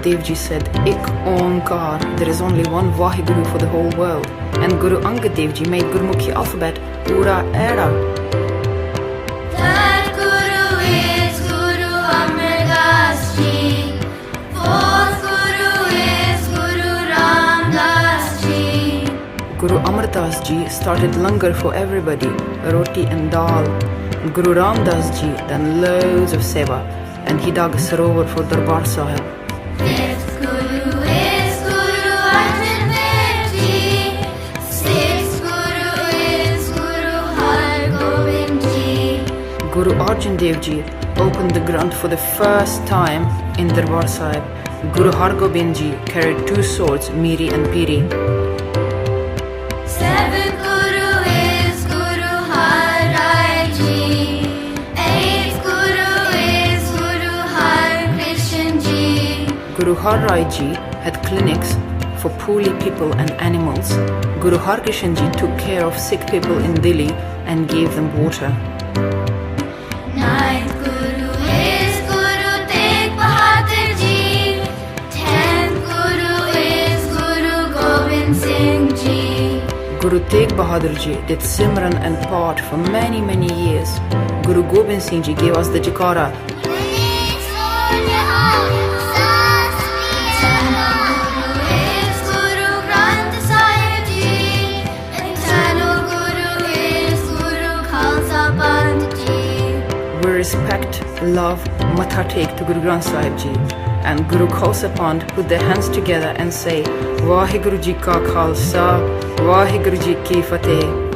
Dev Ji said, "Ik Onkar, there is only one Vaheguru for the whole world." And Guru Angad Dev Ji made Gurmukhi alphabet Ura Era. Third Guru is Guru Amar Das Ji. Fourth Guru is Guru Ram Das Ji. Guru Amar Das Ji started langar for everybody, roti and dal. Guru Ram Das Ji done loads of seva, and he dug a sarovar for Darbar Sahib. Fifth Guru is Guru Arjan Dev Ji. Sixth Guru is Guru Har Gobind Ji. Guru Arjan Dev Ji opened the Granth for the first time in Darbar Sahib. Guru Har Gobind Ji carried two swords, Miri and Piri. Seventh Guru is Guru Har Rai Ji. Eighth Guru is Guru Har Krishan Ji. Guru Har Rai Ji had clinics for poorly people and animals. Guru Har Krishan Ji took care of sick people in Delhi and gave them water. Ninth Guru is Guru Tegh Bahadur Ji. 10th Guru is Guru Gobind Singh Ji. Guru Tegh Bahadur Ji did Simran and Path for many, many years. Guru Gobind Singh Ji gave us the Jikara. We respect, love, matha take to Guru Granth Sahib Ji, and Guru Khalsa Panth put their hands together and say, Vaheguru Ji Ka Khalsa, Vaheguru Ji Ki Fateh.